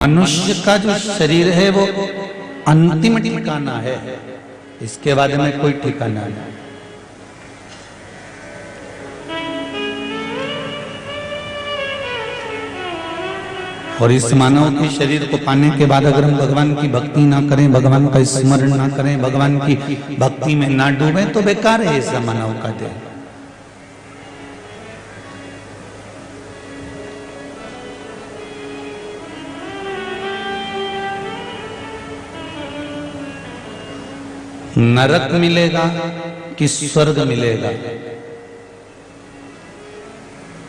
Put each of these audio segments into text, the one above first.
मनुष्य का जो शरीर है वो अंतिम ठिकाना है, इसके बाद में कोई ठिकाना नहीं। और इस मानव के शरीर को पाने के बाद अगर हम भगवान की भक्ति ना करें, भगवान का स्मरण ना करें, भगवान की भक्ति में ना डूबे तो बेकार है इस मानव का देह। नरक मिलेगा कि स्वर्ग मिलेगा,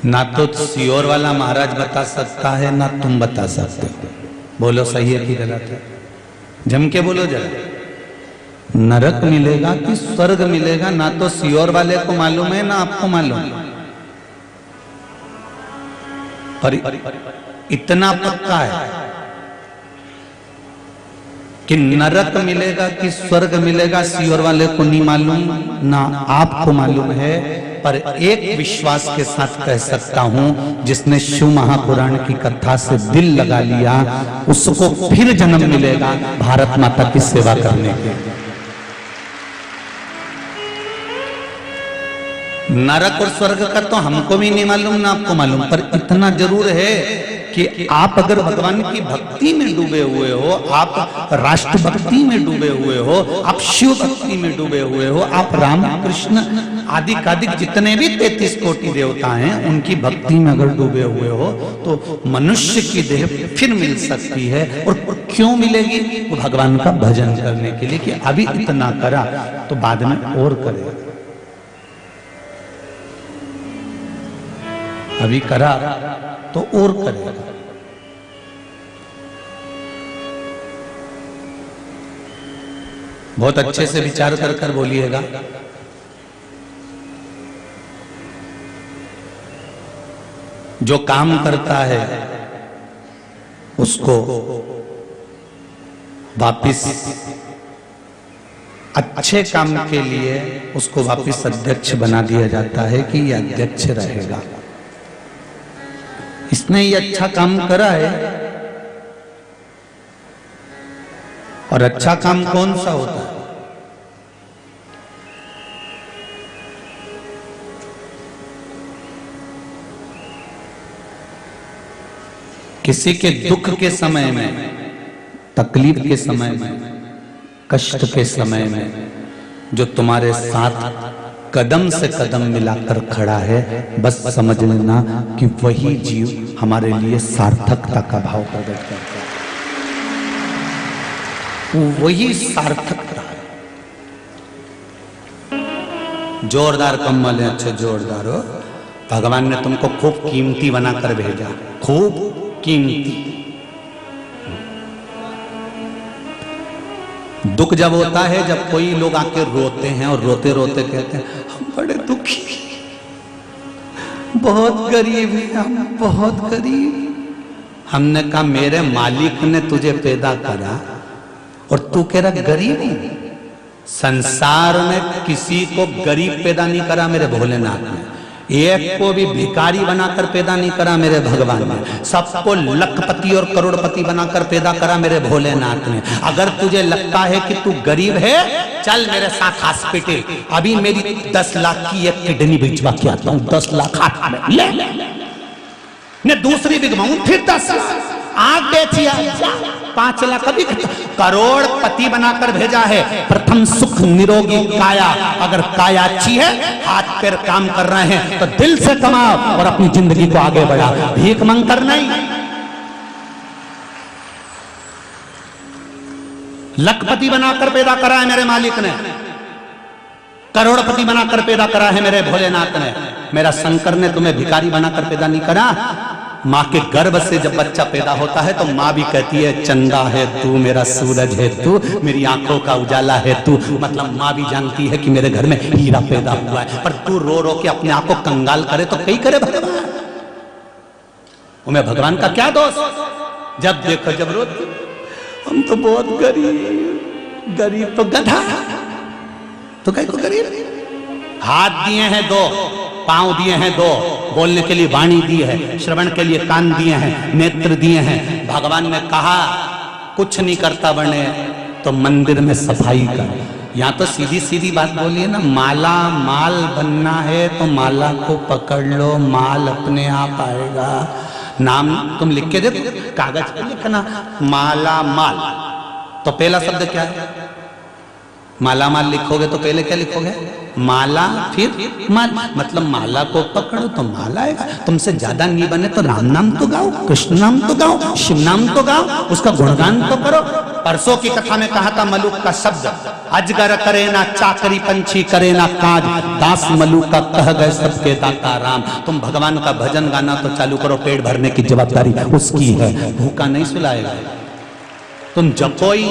ना तो सियोर वाला महाराज बता सकता है ना तुम बता सकते हो। बोलो सही है कि गलत है? जम के बोलो जरा। नरक मिलेगा कि स्वर्ग मिलेगा, ना तो सियोर वाले को मालूम है ना आपको मालूम है, पर इतना पक्का है कि नरक मिलेगा कि स्वर्ग मिलेगा सियोर वाले को नहीं मालूम ना आपको मालूम है। पर एक विश्वास के साथ कह सकता हूं, जिसने शिव महापुराण की कथा से दिल लगा लिया उसको फिर जन्म मिलेगा भारत माता की सेवा करने के। नरक और स्वर्ग का तो हमको भी नहीं मालूम ना आपको मालूम, पर इतना जरूर है कि आप अगर भगवान की भक्ति में डूबे हुए हो, आप राष्ट्र भक्ति में डूबे हुए हो, आप शिव भक्ति में डूबे हुए हो, आप राम कृष्ण आदि कादिक जितने भी 33 कोटि देवता हैं उनकी भक्ति में अगर डूबे हुए हो तो मनुष्य की देह फिर मिल सकती है। और क्यों मिलेगी? वो भगवान का भजन करने के लिए कि अभी इतना करा तो बाद में और करेगा, अभी करा तो और करेगा। बहुत अच्छे से विचार कर कर बोलिएगा। जो काम करता है उसको वापिस अच्छे काम के लिए उसको वापिस अध्यक्ष बना दिया जाता है कि ये अध्यक्ष रहेगा। इसने ये अच्छा काम करा है। और अच्छा काम कौन सा होता है? किसी के दुख के समय में, तकलीफ के समय में, कष्ट के समय में जो तुम्हारे साथ कदम से कदम मिलाकर खड़ा है, बस समझ लेना कि वही जीव हमारे लिए सार्थकता का भाव प्रकट करता है। वही सार्थकता है। जोरदार कम्बल है, अच्छे जोरदार हो। भगवान ने तुमको खूब कीमती बनाकर भेजा, खूब कीमती। दुख जब होता है, जब कोई लोग आके रोते हैं और रोते रोते कहते हैं हम बड़े दुखी, बहुत गरीब हैं हम, बहुत गरीब। हमने कहा मेरे मालिक ने तुझे पैदा करा और तू कह रहा गरीब है? संसार में किसी को गरीब पैदा नहीं करा मेरे भोलेनाथ ने, एक को भी भिखारी बनाकर पैदा नहीं करा मेरे भगवान ने, सबको लखपति और करोड़पति बनाकर पैदा करा मेरे भोलेनाथ ने। अगर तुझे लगता है कि तू गरीब है, चल मेरे साथ हॉस्पिटल, अभी मेरी 10 लाख की एक किडनी भिजवा के आता हूं। 10 लाख हाथ में ले, ने दूसरी भिजवाऊं फिर 10 लाख, आग बेचिया 5 लाख, कभी करोड़पति बनाकर भेजा है। प्रथम सुख निरोगी काया, अगर काया अच्छी है, हाथ पैर काम कर रहे हैं तो दिल से कमाओ और अपनी जिंदगी को आगे बढ़ाओ, भीख मांग कर नहीं। लखपति बनाकर पैदा करा है मेरे मालिक ने, करोड़पति बनाकर पैदा करा है मेरे भोलेनाथ ने। मेरा शंकर ने तुम्हें भिखारी बनाकर पैदा नहीं करा। माँ के गर्भ से जब बच्चा पैदा होता है तो माँ भी कहती है चंदा है तू, मेरा सूरज है तू, मेरी आंखों का उजाला है तू। मतलब माँ भी जानती है कि मेरे घर में हीरा पैदा हुआ है। पर तू रो रो के अपने आप को कंगाल करे तो कई करे भगवान, उन्हें भगवान का क्या दोष? जब देखो जब रो, हम तो बहुत गरीब, गरीब तो गधा, तो कहीं को गरीब। हाथ दिए हैं 2, पांव दिए हैं 2, बोलने के लिए वाणी दी है, श्रवण के लिए कान दिए हैं, नेत्र दिए हैं। भगवान ने कहा कुछ नहीं करता बने तो मंदिर में सफाई कर। यहाँ तो सीधी सीधी बात बोलिए ना, माला माल बनना है तो माला को पकड़ लो, माल अपने आप आएगा। नाम तुम लिख के दे, कागज पे लिखना माला माल, तो पहला शब्द क्या है? माला माल लिखोगे तो पहले क्या लिखोगे? माला फिर माल, मतलब माला को पकड़ो तो माला आएगा। तुमसे ज्यादा नहीं बने तो राम नाम तो गाओ, कृष्ण नाम तो गाओ, शिव नाम तो गाओ, उसका गुणगान तो करो। परसों की कथा में कहा था मलुक का शब्द, अजगर करे ना चाकरी, पंछी करे ना काज, दास मलुक का कह गए सबके दाता राम। तुम भगवान का भजन गाना तो चालू करो, पेट भरने की जवाबदारी उसकी है, भूखा नहीं सुलाएगा। तुम जपोई